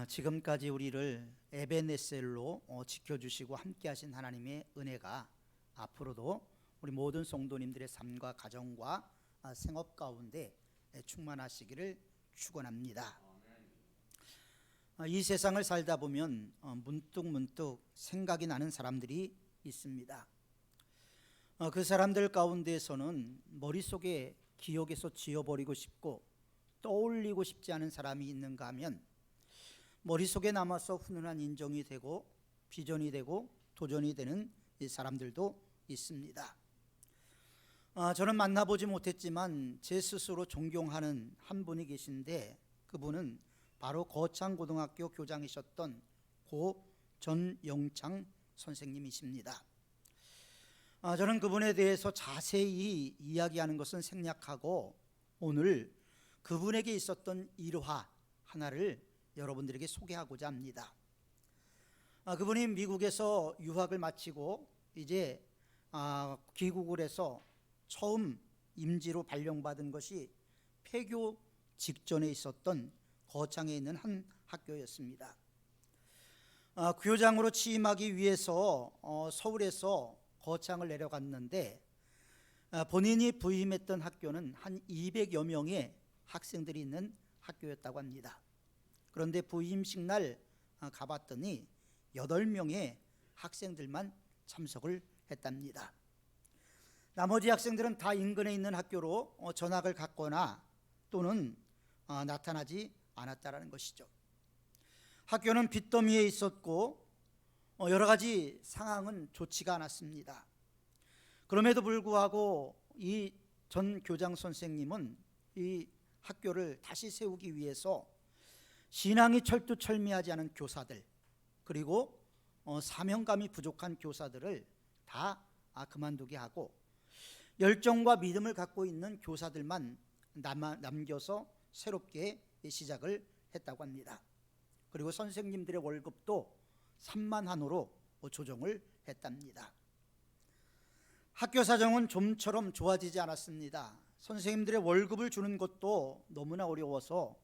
지금까지 우리를 에베네셀로 지켜주시고 함께하신 하나님의 은혜가 앞으로도 우리 모든 성도님들의 삶과 가정과 생업 가운데 충만하시기를 축원합니다. 이 세상을 살다 보면 문득 생각이 나는 사람들이 있습니다. 그 사람들 가운데에서는 머릿속에 기억에서 지워버리고 싶고 떠올리고 싶지 않은 사람이 있는가 하면 머릿속에 남아서 훈훈한 인정이 되고 비전이 되고 도전이 되는 이 사람들도 있습니다. 저는 만나보지 못했지만 제 스스로 존경하는 한 분이 계신데 그분은 바로 거창고등학교 교장이셨던 고 전영창 선생님이십니다. 저는 그분에 대해서 자세히 이야기하는 것은 생략하고 오늘 그분에게 있었던 일화 하나를 여러분들에게 소개하고자 합니다. 그분이 미국에서 유학을 마치고 이제 귀국을 해서 처음 임지로 발령받은 것이 폐교 직전에 있었던 거창에 있는 한 학교였습니다. 교장으로 취임하기 위해서 서울에서 거창을 내려갔는데 본인이 부임했던 학교는 한 200여 명의 학생들이 있는 학교였다고 합니다. 그런데 부임식 날 가봤더니 8명의 학생들만 참석을 했답니다. 나머지 학생들은 다 인근에 있는 학교로 전학을 갔거나 또는 나타나지 않았다라는 것이죠. 학교는 빚더미에 있었고 여러 가지 상황은 좋지가 않았습니다. 그럼에도 불구하고 이 전 교장 선생님은 이 학교를 다시 세우기 위해서 신앙이 철두철미하지 않은 교사들 그리고 사명감이 부족한 교사들을 다 그만두게 하고 열정과 믿음을 갖고 있는 교사들만 남겨서 새롭게 시작을 했다고 합니다. 그리고 선생님들의 월급도 3만 한으로 조정을 했답니다. 학교 사정은 좀처럼 좋아지지 않았습니다. 선생님들의 월급을 주는 것도 너무나 어려워서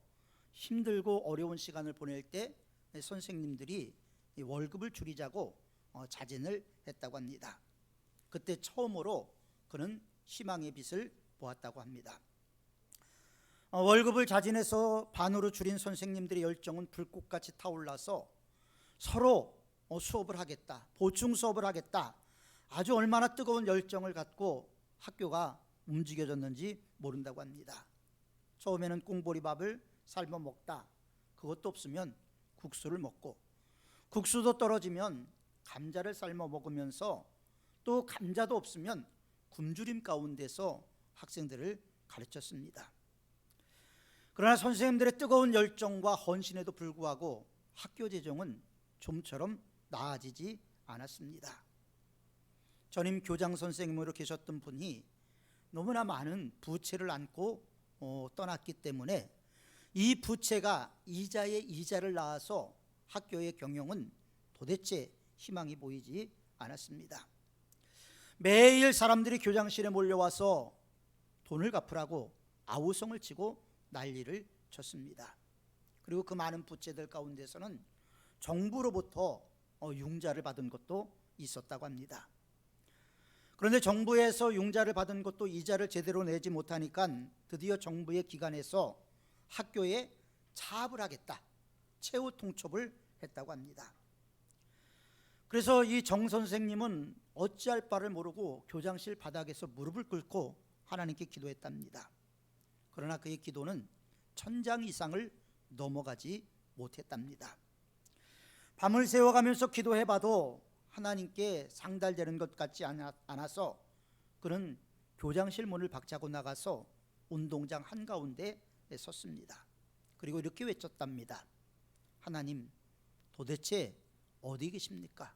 힘들고 어려운 시간을 보낼 때 선생님들이 월급을 줄이자고 자진을 했다고 합니다. 그때 처음으로 그는 희망의 빛을 보았다고 합니다. 월급을 자진해서 반으로 줄인 선생님들의 열정은 불꽃같이 타올라서 서로 수업을 하겠다, 보충 수업을 하겠다, 아주 얼마나 뜨거운 열정을 갖고 학교가 움직여졌는지 모른다고 합니다. 처음에는 꽁보리밥을 삶아 먹다, 그것도 없으면 국수를 먹고 국수도 떨어지면 감자를 삶아 먹으면서 또 감자도 없으면 굶주림 가운데서 학생들을 가르쳤습니다. 그러나 선생님들의 뜨거운 열정과 헌신에도 불구하고 학교 재정은 좀처럼 나아지지 않았습니다. 전임 교장 선생님으로 계셨던 분이 너무나 많은 부채를 안고 떠났기 때문에 이 부채가 이자에 이자를 낳아서 학교의 경영은 도대체 희망이 보이지 않았습니다. 매일 사람들이 교장실에 몰려와서 돈을 갚으라고 아우성을 치고 난리를 쳤습니다. 그리고 그 많은 부채들 가운데서는 정부로부터 융자를 받은 것도 있었다고 합니다. 그런데 정부에서 융자를 받은 것도 이자를 제대로 내지 못하니까 드디어 정부의 기관에서 학교에 차압을 하겠다, 최후 통첩을 했다고 합니다. 그래서 이 정 선생님은 어찌할 바를 모르고 교장실 바닥에서 무릎을 꿇고 하나님께 기도했답니다. 그러나 그의 기도는 천장 이상을 넘어가지 못했답니다. 밤을 새워가면서 기도해봐도 하나님께 상달되는 것 같지 않아서 그는 교장실 문을 박차고 나가서 운동장 한가운데 섰습니다. 그리고 이렇게 외쳤답니다. 하나님, 도대체 어디 계십니까?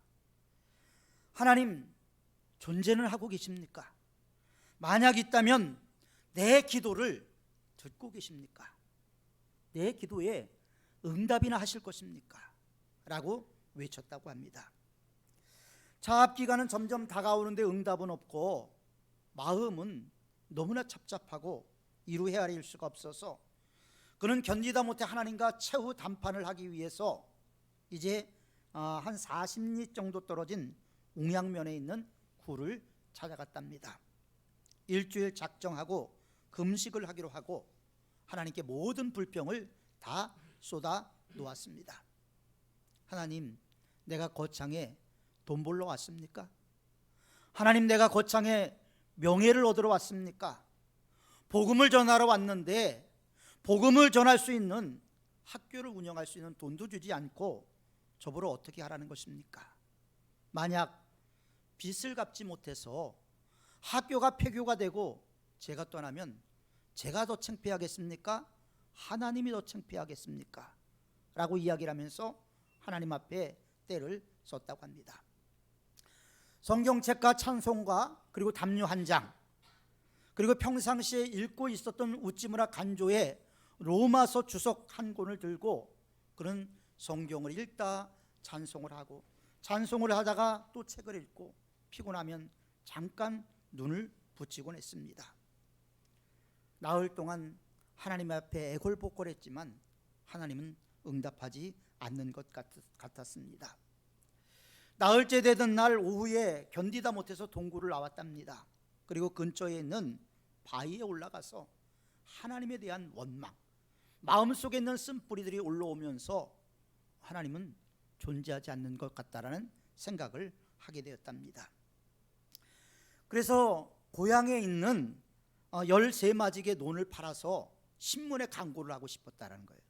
하나님, 존재는 하고 계십니까? 만약 있다면 내 기도를 듣고 계십니까? 내 기도에 응답이나 하실 것입니까? 라고 외쳤다고 합니다. 차압기간은 점점 다가오는데 응답은 없고 마음은 너무나 착잡하고 이루 헤아릴 수가 없어서 그는 견디다 못해 하나님과 최후 담판을 하기 위해서 이제 한 40리 정도 떨어진 웅양면에 있는 굴을 찾아갔답니다. 일주일 작정하고 금식을 하기로 하고 하나님께 모든 불평을 다 쏟아 놓았습니다. 하나님, 내가 거창에 돈 벌러 왔습니까? 하나님, 내가 거창에 명예를 얻으러 왔습니까? 복음을 전하러 왔는데 복음을 전할 수 있는 학교를 운영할 수 있는 돈도 주지 않고 저보러 어떻게 하라는 것입니까? 만약 빚을 갚지 못해서 학교가 폐교가 되고 제가 떠나면 제가 더 창피하겠습니까? 하나님이 더 창피하겠습니까? 라고 이야기를 하면서 하나님 앞에 때를 썼다고 합니다. 성경책과 찬송가 그리고 담요 한 장, 그리고 평상시에 읽고 있었던 우찌무라 간조의 로마서 주석 한 권을 들고 그는 성경을 읽다 찬송을 하고, 찬송을 하다가 또 책을 읽고, 피곤하면 잠깐 눈을 붙이곤 했습니다. 나흘 동안 하나님 앞에 애걸복걸했지만 하나님은 응답하지 않는 것 같았습니다. 나흘째 되던 날 오후에 견디다 못해서 동굴을 나왔답니다. 그리고 근처에 있는 바위에 올라가서 하나님에 대한 원망, 마음속에 있는 쓴뿌리들이 올라오면서 하나님은 존재하지 않는 것 같다라는 생각을 하게 되었답니다. 그래서 고향에 있는 13마지개 논을 팔아서 신문에 광고를 하고 싶었다는 거예요.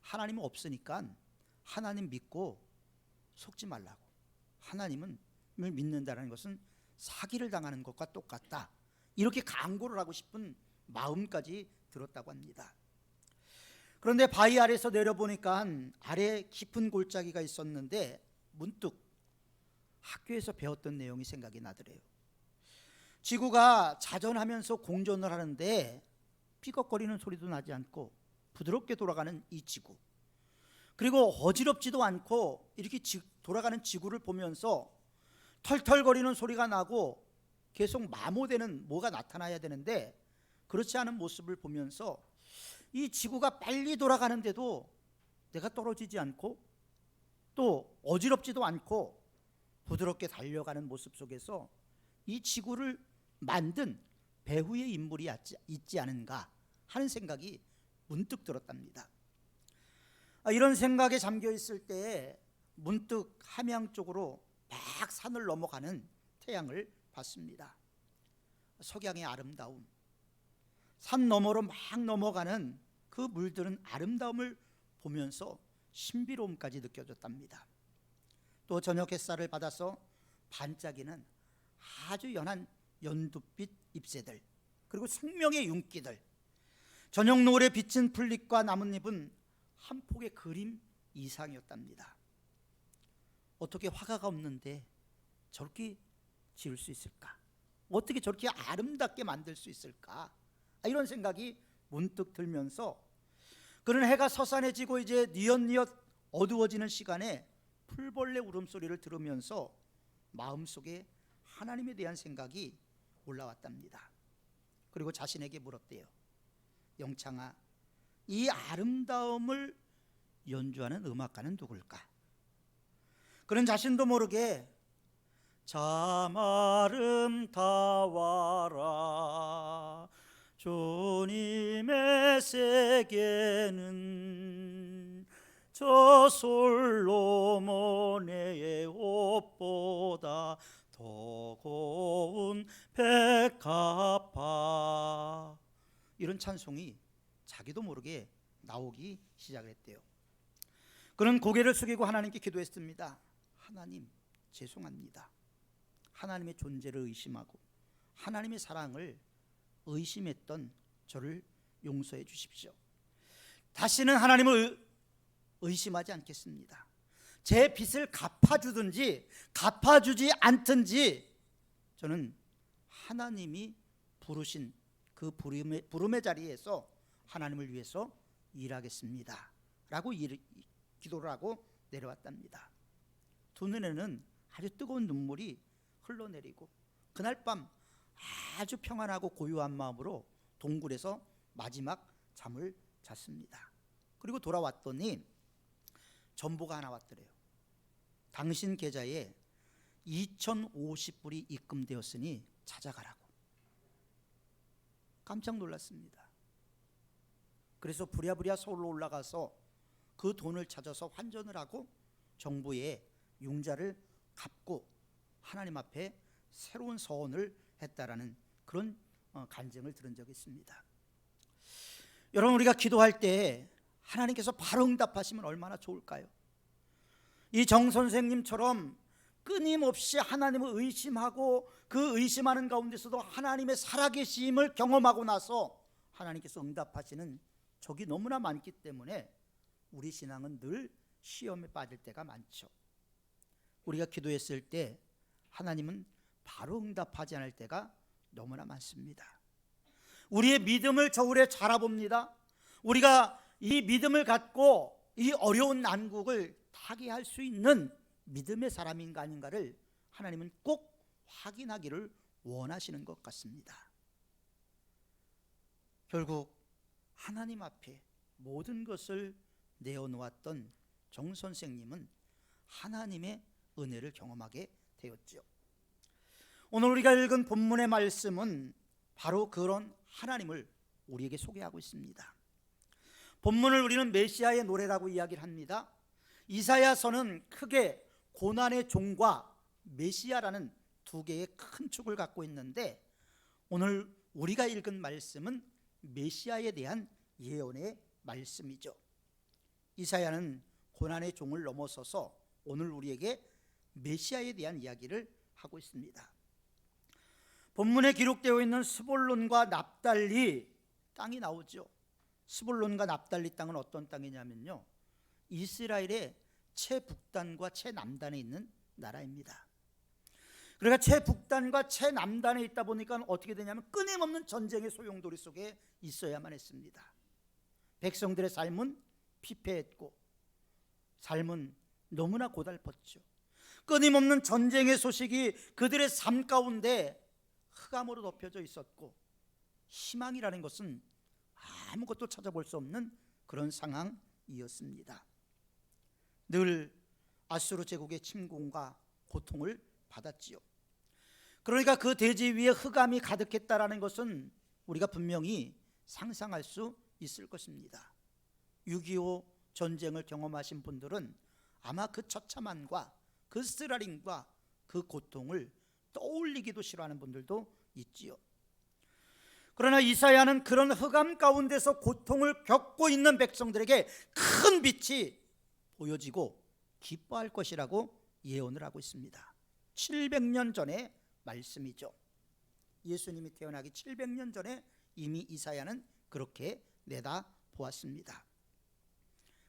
하나님은 없으니까 하나님 믿고 속지 말라고, 하나님을 믿는다는 것은 사기를 당하는 것과 똑같다, 이렇게 광고를 하고 싶은 마음까지 들었다고 합니다. 그런데 바위 아래에서 내려보니까 아래 깊은 골짜기가 있었는데 문득 학교에서 배웠던 내용이 생각이 나더래요. 지구가 자전하면서 공전을 하는데 삐걱거리는 소리도 나지 않고 부드럽게 돌아가는 이 지구, 그리고 어지럽지도 않고 이렇게 돌아가는 지구를 보면서 털털거리는 소리가 나고 계속 마모되는 뭐가 나타나야 되는데 그렇지 않은 모습을 보면서 이 지구가 빨리 돌아가는데도 내가 떨어지지 않고 또 어지럽지도 않고 부드럽게 달려가는 모습 속에서 이 지구를 만든 배후의 인물이 있지 않은가 하는 생각이 문득 들었답니다. 이런 생각에 잠겨 있을 때 문득 함양 쪽으로 막 산을 넘어가는 태양을 봤습니다. 석양의 아름다움, 산 너머로 막 넘어가는 그 물드는 아름다움을 보면서 신비로움까지 느껴졌답니다. 또 저녁 햇살을 받아서 반짝이는 아주 연한 연두빛 잎새들, 그리고 생명의 윤기들, 저녁 노을에 비친 풀잎과 나뭇잎은 한 폭의 그림 이상이었답니다. 어떻게 화가가 없는데 저렇게 지을 수 있을까? 어떻게 저렇게 아름답게 만들 수 있을까? 이런 생각이 문득 들면서 그는 해가 서산해지고 이제 뉘엿뉘엿 어두워지는 시간에 풀벌레 울음소리를 들으면서 마음속에 하나님에 대한 생각이 올라왔답니다. 그리고 자신에게 물었대요. 영창아, 이 아름다움을 연주하는 음악가는 누굴까? 그는 자신도 모르게 참 아름다워라 주님의 세계는 저 솔로몬의 옷보다 더 고운 백합화, 이런 찬송이 자기도 모르게 나오기 시작을 했대요. 그는 고개를 숙이고 하나님께 기도했습니다. 하나님, 죄송합니다. 하나님의 존재를 의심하고 하나님의 사랑을 의심했던 저를 용서해 주십시오. 다시는 하나님을 의심하지 않겠습니다. 제 빚을 갚아주든지 갚아주지 않든지 저는 하나님이 부르신 그 부름의 자리에서 하나님을 위해서 일하겠습니다 라고 기도를 하고 내려왔답니다. 두 눈에는 아주 뜨거운 눈물이 흘러내리고 그날 밤 아주 평안하고 고요한 마음으로 동굴에서 마지막 잠을 잤습니다. 그리고 돌아왔더니 전보가 하나 왔더래요. 당신 계좌에 2,050불이 입금되었으니 찾아가라고. 깜짝 놀랐습니다. 그래서 부랴부랴 서울로 올라가서 그 돈을 찾아서 환전을 하고 정부에 융자를 갚고 하나님 앞에 새로운 서원을 했다라는 그런 간증을 들은 적이 있습니다. 여러분, 우리가 기도할 때 하나님께서 바로 응답하시면 얼마나 좋을까요? 이 정 선생님처럼 끊임없이 하나님을 의심하고 그 의심하는 가운데서도 하나님의 살아계심을 경험하고 나서 하나님께서 응답하시는 적이 너무나 많기 때문에 우리 신앙은 늘 시험에 빠질 때가 많죠. 우리가 기도했을 때 하나님은 바로 응답하지 않을 때가 너무나 많습니다. 우리의 믿음을 저울에 자라봅니다. 우리가 이 믿음을 갖고 이 어려운 난국을 타개할 수 있는 믿음의 사람인가 아닌가를 하나님은 꼭 확인하기를 원하시는 것 같습니다. 결국 하나님 앞에 모든 것을 내어놓았던 정 선생님은 하나님의 은혜를 경험하게 되었죠. 오늘 우리가 읽은 본문의 말씀은 바로 그런 하나님을 우리에게 소개하고 있습니다. 본문을 우리는 메시아의 노래라고 이야기를 합니다. 이사야서는 크게 고난의 종과 메시아라는 두 개의 큰 축을 갖고 있는데, 오늘 우리가 읽은 말씀은 메시아에 대한 예언의 말씀이죠. 이사야는 고난의 종을 넘어서서 오늘 우리에게 메시아에 대한 이야기를 하고 있습니다. 본문에 기록되어 있는 스볼론과 납달리 땅이 나오죠. 스볼론과 납달리 땅은 어떤 땅이냐면요, 이스라엘의 최북단과 최남단에 있는 나라입니다. 그러니까 최북단과 최남단에 있다 보니까 어떻게 되냐면 끊임없는 전쟁의 소용돌이 속에 있어야만 했습니다. 백성들의 삶은 피폐했고 삶은 너무나 고달팠죠. 끊임없는 전쟁의 소식이 그들의 삶 가운데 흑암으로 덮여져 있었고, 희망이라는 것은 아무것도 찾아볼 수 없는 그런 상황이었습니다. 늘 아수르 제국의 침공과 고통을 받았지요. 그러니까 그 대지 위에 흑암이 가득했다라는 것은 우리가 분명히 상상할 수 있을 것입니다. 6.25 전쟁을 경험하신 분들은 아마 그 처참함과 그 쓰라림과 그 고통을 떠올리기도 싫어하는 분들도 있지요. 그러나 이사야는 그런 흑암 가운데서 고통을 겪고 있는 백성들에게 큰 빛이 보여지고 기뻐할 것이라고 예언을 하고 있습니다. 700년 전의 말씀이죠. 예수님이 태어나기 700년 전에 이미 이사야는 그렇게 내다보았습니다.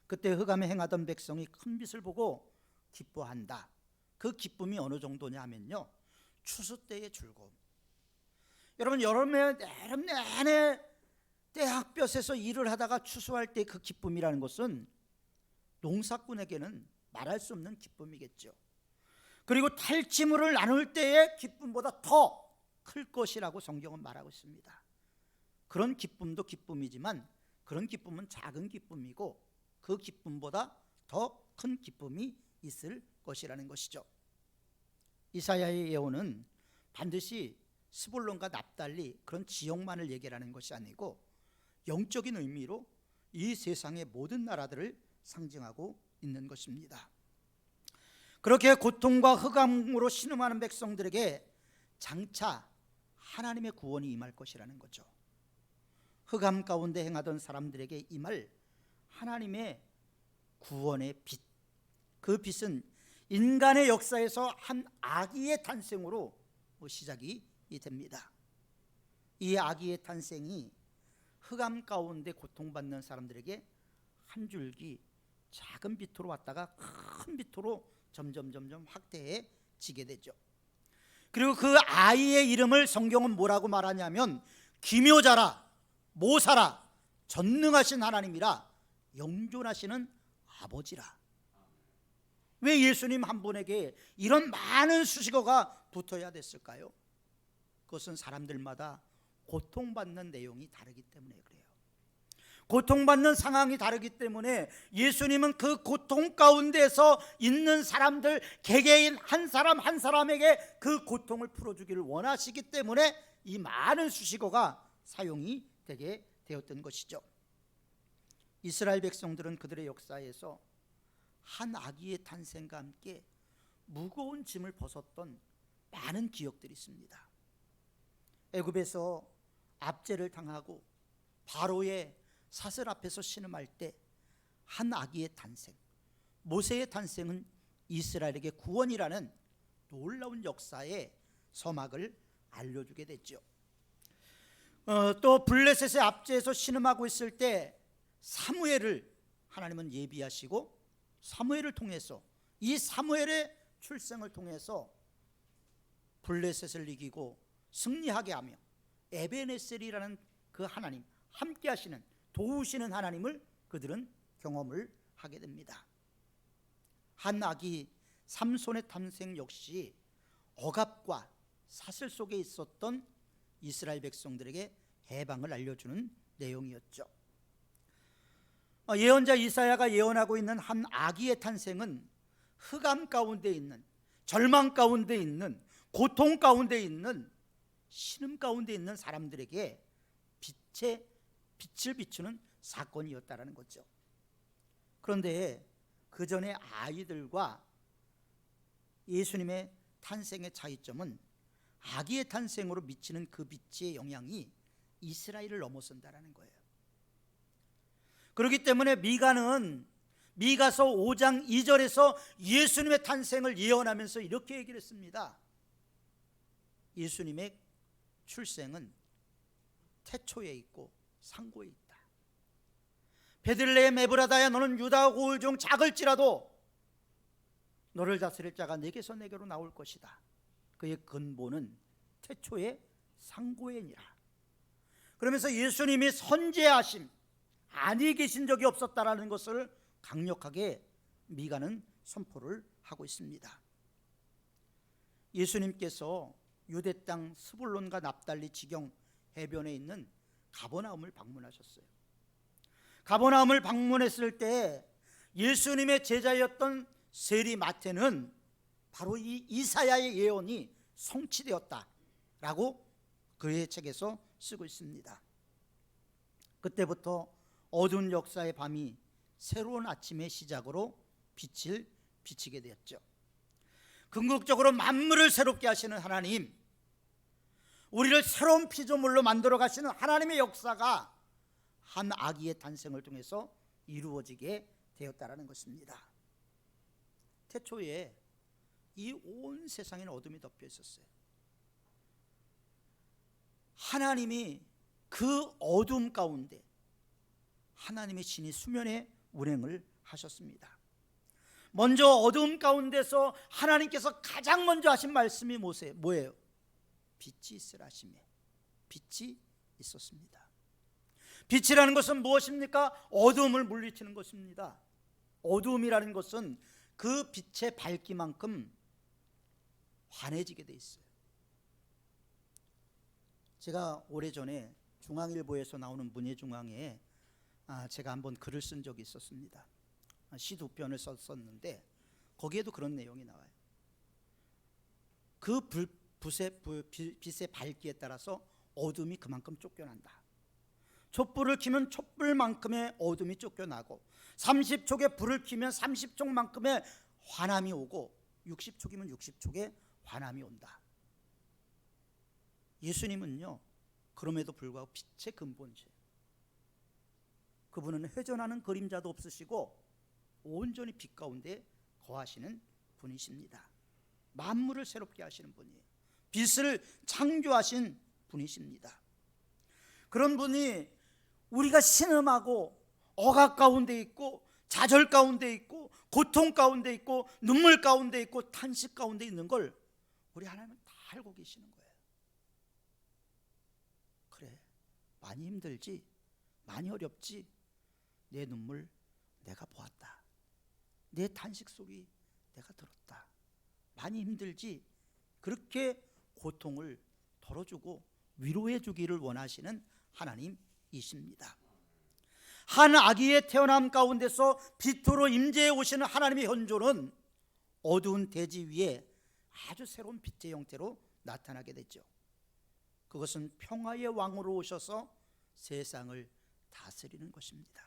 그때 흑암에 행하던 백성이 큰 빛을 보고 기뻐한다. 그 기쁨이 어느 정도냐 하면요, 추수 때의 즐거움. 여러분, 여름 내내 떼학볕에서 일을 하다가 추수할 때 그 기쁨이라는 것은 농사꾼에게는 말할 수 없는 기쁨이겠죠. 그리고 탈취물을 나눌 때의 기쁨보다 더 클 것이라고 성경은 말하고 있습니다. 그런 기쁨도 기쁨이지만 그런 기쁨은 작은 기쁨이고 그 기쁨보다 더 큰 기쁨이 있을 것이라는 것이죠. 이사야의 예언은 반드시 스볼론과 납달리 그런 지역만을 얘기하는 것이 아니고 영적인 의미로 이 세상의 모든 나라들을 상징하고 있는 것입니다. 그렇게 고통과 흑암으로 신음하는 백성들에게 장차 하나님의 구원이 임할 것이라는 거죠. 흑암 가운데 행하던 사람들에게 임할 하나님의 구원의 빛, 그 빛은 인간의 역사에서 한 아기의 탄생으로 시작이 됩니다. 이 아기의 탄생이 흑암 가운데 고통받는 사람들에게 한 줄기 작은 빛으로 왔다가 큰 빛으로 점점 확대해지게 되죠. 그리고 그 아이의 이름을 성경은 뭐라고 말하냐면 기묘자라, 모사라, 전능하신 하나님이라, 영존하시는 아버지라. 왜 예수님 한 분에게 이런 많은 수식어가 붙어야 됐을까요? 그것은 사람들마다 고통받는 내용이 다르기 때문에 그래요. 고통받는 상황이 다르기 때문에 예수님은 그 고통 가운데서 있는 사람들 개개인 한 사람 한 사람에게 그 고통을 풀어주기를 원하시기 때문에 이 많은 수식어가 사용이 되게 되었던 것이죠. 이스라엘 백성들은 그들의 역사에서 한 아기의 탄생과 함께 무거운 짐을 벗었던 많은 기억들이 있습니다. 애굽에서 압제를 당하고 바로의 사슬 앞에서 신음할 때 한 아기의 탄생, 모세의 탄생은 이스라엘에게 구원이라는 놀라운 역사의 서막을 알려주게 됐죠. 또 블레셋의 압제에서 신음하고 있을 때 사무엘을 하나님은 예비하시고 사무엘을 통해서, 이 사무엘의 출생을 통해서 블레셋을 이기고 승리하게 하며 에베네셀이라는 그 하나님, 함께 하시는, 도우시는 하나님을 그들은 경험을 하게 됩니다. 한 아기 삼손의 탄생 역시 억압과 사슬 속에 있었던 이스라엘 백성들에게 해방을 알려주는 내용이었죠. 예언자 이사야가 예언하고 있는 한 아기의 탄생은 흑암 가운데 있는, 절망 가운데 있는, 고통 가운데 있는, 신음 가운데 있는 사람들에게 빛을 비추는 사건이었다라는 거죠. 그런데 그 전에 아이들과 예수님의 탄생의 차이점은 아기의 탄생으로 미치는 그 빛의 영향이 이스라엘을 넘어선다라는 거예요. 그렇기 때문에 미가서 5장 2절에서 예수님의 탄생을 예언하면서 이렇게 얘기를 했습니다. 예수님의 출생은 태초에 있고 상고에 있다. 베들레헴 에브라다야, 너는 유다 고을 중 작을지라도 너를 다스릴 자가 내게서 내게로 나올 것이다. 그의 근본은 태초에 상고에니라. 그러면서 예수님이 선지하심, 아니 계신 적이 없었다라는 것을 강력하게 미가는 선포를 하고 있습니다. 예수님께서 유대 땅 스불론과 납달리 지경 해변에 있는 가버나움을 방문하셨어요. 가버나움을 방문했을 때 예수님의 제자였던 세리 마태는 바로 이 이사야의 예언이 성취되었다라고 그의 책에서 쓰고 있습니다. 그때부터 어두운 역사의 밤이 새로운 아침의 시작으로 빛을 비치게 되었죠. 궁극적으로 만물을 새롭게 하시는 하나님, 우리를 새로운 피조물로 만들어 가시는 하나님의 역사가 한 아기의 탄생을 통해서 이루어지게 되었다라는 것입니다. 태초에 이 온 세상에는 어둠이 덮여 있었어요. 하나님이 그 어둠 가운데 하나님의 신이 수면에 운행을 하셨습니다. 먼저 어둠 가운데서 하나님께서 가장 먼저 하신 말씀이 뭐예요? 빛이 있으라 하시매 빛이 있었습니다. 빛이라는 것은 무엇입니까? 어둠을 물리치는 것입니다. 어둠이라는 것은 그 빛의 밝기만큼 환해지게 돼 있어요. 제가 오래전에 중앙일보에서 나오는 문예중앙에 제가 한번 글을 쓴 적이 있었습니다. 시 2편을 썼었는데 거기에도 그런 내용이 나와요. 그 빛의 밝기에 따라서 어둠이 그만큼 쫓겨난다. 촛불을 켜면 촛불만큼의 어둠이 쫓겨나고 30촉에 불을 켜면 30촉만큼의 환함이 오고 60촉이면 60촉의 환함이 온다. 예수님은요, 그럼에도 불구하고 빛의 근본이세요. 그분은 회전하는 그림자도 없으시고 온전히 빛 가운데 거하시는 분이십니다. 만물을 새롭게 하시는 분이에요. 빛을 창조하신 분이십니다. 그런 분이 우리가 신음하고 억압 가운데 있고 좌절 가운데 있고 고통 가운데 있고 눈물 가운데 있고 탄식 가운데 있는 걸 우리 하나님은 다 알고 계시는 거예요. 그래, 많이 힘들지, 많이 어렵지, 내 눈물 내가 보았다, 내 탄식 소리 내가 들었다, 많이 힘들지, 그렇게 고통을 덜어주고 위로해 주기를 원하시는 하나님이십니다. 한 아기의 태어남 가운데서 빛으로 임재해 오시는 하나님의 현존은 어두운 대지 위에 아주 새로운 빛의 형태로 나타나게 되죠. 그것은 평화의 왕으로 오셔서 세상을 다스리는 것입니다.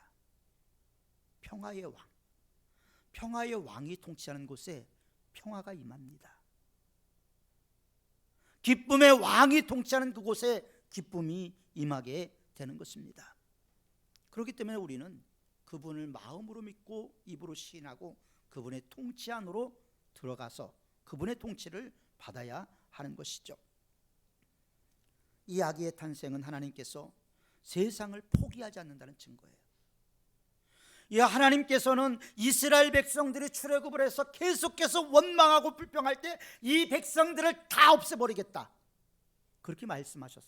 평화의 왕, 평화의 왕이 통치하는 곳에 평화가 임합니다. 기쁨의 왕이 통치하는 그곳에 기쁨이 임하게 되는 것입니다. 그렇기 때문에 우리는 그분을 마음으로 믿고 입으로 시인하고 그분의 통치 안으로 들어가서 그분의 통치를 받아야 하는 것이죠. 이 아기의 탄생은 하나님께서 세상을 포기하지 않는다는 증거예요. 이 하나님께서는 이스라엘 백성들이 출애굽을 해서 계속해서 원망하고 불평할 때 이 백성들을 다 없애버리겠다, 그렇게 말씀하셨죠.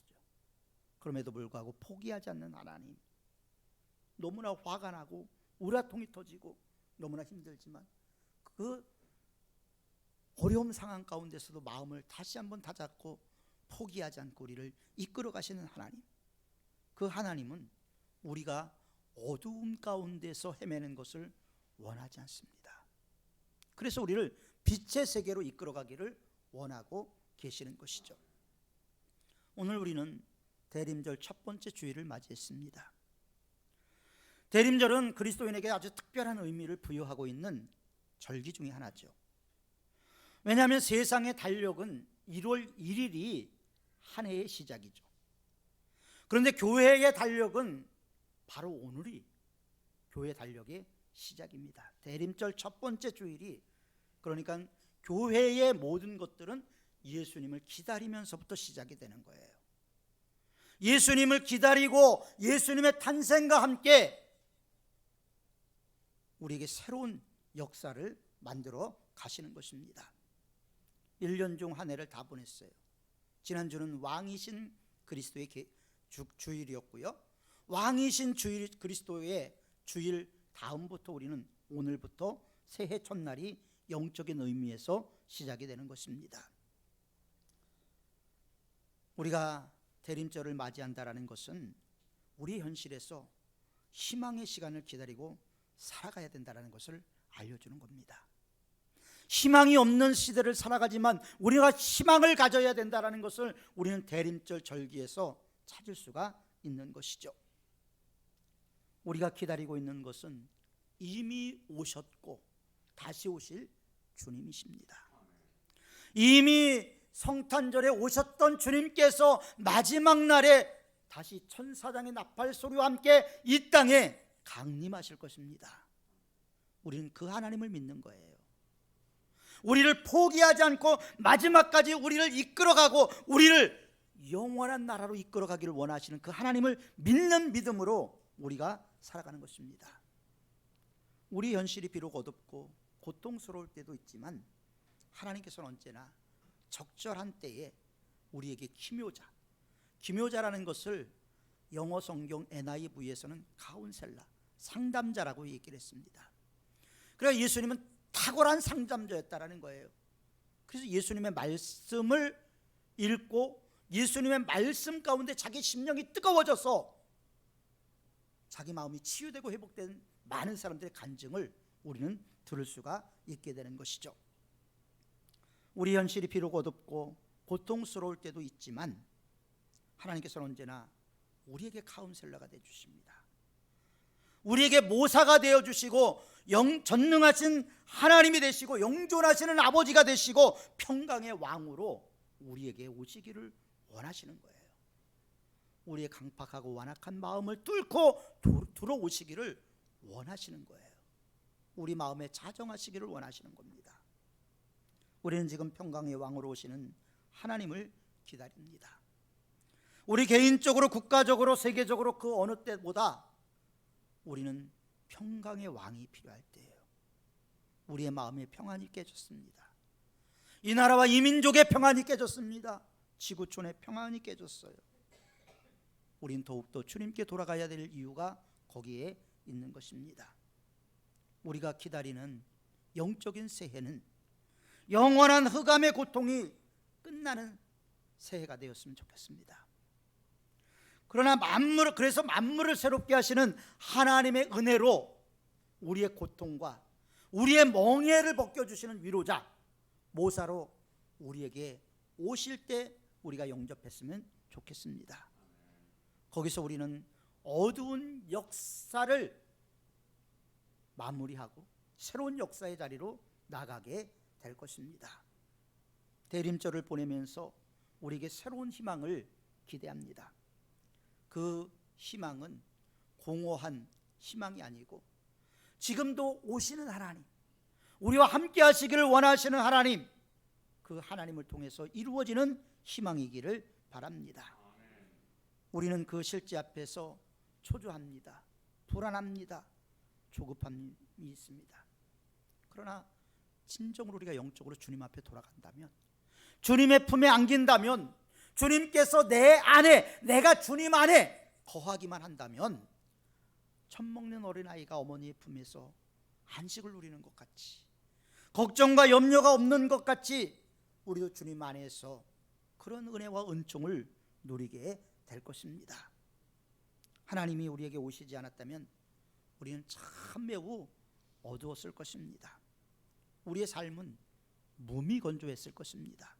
그럼에도 불구하고 포기하지 않는 하나님, 너무나 화가 나고 우라통이 터지고 너무나 힘들지만 그 어려운 상황 가운데서도 마음을 다시 한번 다잡고 포기하지 않고 우리를 이끌어 가시는 하나님, 그 하나님은 우리가 어두움 가운데서 헤매는 것을 원하지 않습니다. 그래서 우리를 빛의 세계로 이끌어 가기를 원하고 계시는 것이죠. 오늘 우리는 대림절 첫 번째 주일을 맞이했습니다. 대림절은 그리스도인에게 아주 특별한 의미를 부여하고 있는 절기 중에 하나죠. 왜냐하면 세상의 달력은 1월 1일이 한 해의 시작이죠. 그런데 교회의 달력은 바로 오늘이 교회 달력의 시작입니다. 대림절 첫 번째 주일이, 그러니까 교회의 모든 것들은 예수님을 기다리면서부터 시작이 되는 거예요. 예수님을 기다리고 예수님의 탄생과 함께 우리에게 새로운 역사를 만들어 가시는 것입니다. 1년 중 한 해를 다 보냈어요. 지난주는 왕이신 그리스도의 주일이었고요. 왕이신 주일, 그리스도의 주일 다음부터 우리는 오늘부터 새해 첫날이 영적인 의미에서 시작이 되는 것입니다. 우리가 대림절을 맞이한다라는 것은 우리 현실에서 희망의 시간을 기다리고 살아가야 된다는 것을 알려주는 겁니다. 희망이 없는 시대를 살아가지만 우리가 희망을 가져야 된다는 것을 우리는 대림절 절기에서 찾을 수가 있는 것이죠. 우리가 기다리고 있는 것은 이미 오셨고 다시 오실 주님이십니다. 이미 성탄절에 오셨던 주님께서 마지막 날에 다시 천사장의 나팔 소리와 함께 이 땅에 강림하실 것입니다. 우리는 그 하나님을 믿는 거예요. 우리를 포기하지 않고 마지막까지 우리를 이끌어가고 우리를 영원한 나라로 이끌어가기를 원하시는 그 하나님을 믿는 믿음으로 우리가 살아가는 것입니다. 우리 현실이 비록 어둡고 고통스러울 때도 있지만 하나님께서는 언제나 적절한 때에 우리에게 기묘자라는 것을 영어 성경 NIV에서는 카운셀러, 상담자라고 얘기를 했습니다. 그래서 예수님은 탁월한 상담자였다라는 거예요. 그래서 예수님의 말씀을 읽고 예수님의 말씀 가운데 자기 심령이 뜨거워져서 자기 마음이 치유되고 회복된 많은 사람들의 간증을 우리는 들을 수가 있게 되는 것이죠. 우리 현실이 비록 어둡고 고통스러울 때도 있지만 하나님께서는 언제나 우리에게 카운셀러가 되어주십니다. 우리에게 모사가 되어주시고 전능하신 하나님이 되시고 영존하시는 아버지가 되시고 평강의 왕으로 우리에게 오시기를 원하시는 거예요. 우리의 강팍하고 완악한 마음을 뚫고 들어오시기를 원하시는 거예요. 우리 마음에 자정하시기를 원하시는 겁니다. 우리는 지금 평강의 왕으로 오시는 하나님을 기다립니다. 우리 개인적으로, 국가적으로, 세계적으로 그 어느 때보다 우리는 평강의 왕이 필요할 때예요. 우리의 마음의 평안이 깨졌습니다. 이 나라와 이 민족의 평안이 깨졌습니다. 지구촌의 평안이 깨졌어요. 우린 더욱더 주님께 돌아가야 될 이유가 거기에 있는 것입니다. 우리가 기다리는 영적인 새해는 영원한 흑암의 고통이 끝나는 새해가 되었으면 좋겠습니다. 그러나 그래서 만물을 새롭게 하시는 하나님의 은혜로 우리의 고통과 우리의 멍에를 벗겨주시는 위로자 모사로 우리에게 오실 때 우리가 영접했으면 좋겠습니다. 거기서 우리는 어두운 역사를 마무리하고 새로운 역사의 자리로 나가게 될 것입니다. 대림절을 보내면서 우리에게 새로운 희망을 기대합니다. 그 희망은 공허한 희망이 아니고 지금도 오시는 하나님, 우리와 함께 하시기를 원하시는 하나님, 그 하나님을 통해서 이루어지는 희망이기를 바랍니다. 우리는 그 실제 앞에서 초조합니다. 불안합니다. 조급함이 있습니다. 그러나 진정으로 우리가 영적으로 주님 앞에 돌아간다면, 주님의 품에 안긴다면, 주님께서 내 안에, 내가 주님 안에 거하기만 한다면 젖 먹는 어린아이가 어머니의 품에서 안식을 누리는 것 같이, 걱정과 염려가 없는 것 같이 우리도 주님 안에서 그런 은혜와 은총을 누리게 될 것입니다. 하나님이 우리에게 오시지 않았다면 우리는 참 매우 어두웠을 것입니다. 우리의 삶은 무미건조했을 것입니다.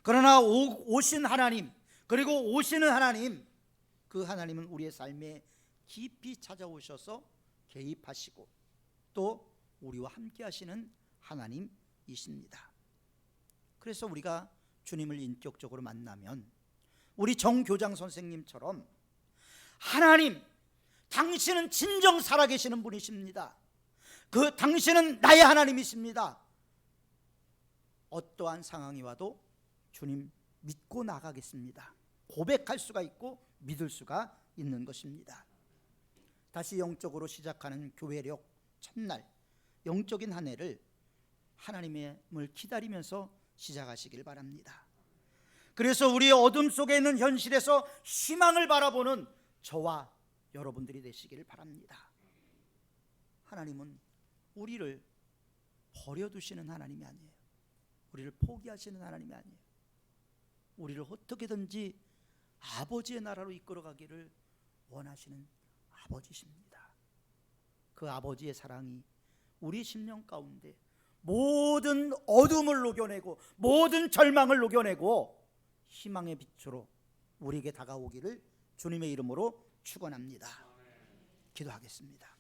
그러나 오신 하나님, 그리고 오시는 하나님, 그 하나님은 우리의 삶에 깊이 찾아오셔서 개입하시고 또 우리와 함께 하시는 하나님이십니다. 그래서 우리가 주님을 인격적으로 만나면 우리 정교장 선생님처럼 하나님, 당신은 진정 살아계시는 분이십니다. 그 당신은 나의 하나님이십니다. 어떠한 상황이 와도 주님 믿고 나가겠습니다. 고백할 수가 있고 믿을 수가 있는 것입니다. 다시 영적으로 시작하는 교회력 첫날, 영적인 한 해를 하나님을 기다리면서 시작하시길 바랍니다. 그래서 우리의 어둠 속에 있는 현실에서 희망을 바라보는 저와 여러분들이 되시기를 바랍니다. 하나님은 우리를 버려두시는 하나님이 아니에요. 우리를 포기하시는 하나님이 아니에요. 우리를 어떻게든지 아버지의 나라로 이끌어가기를 원하시는 아버지십니다. 그 아버지의 사랑이 우리 심령 가운데 모든 어둠을 녹여내고 모든 절망을 녹여내고 희망의 빛으로 우리에게 다가오기를 주님의 이름으로 축원합니다. 기도하겠습니다.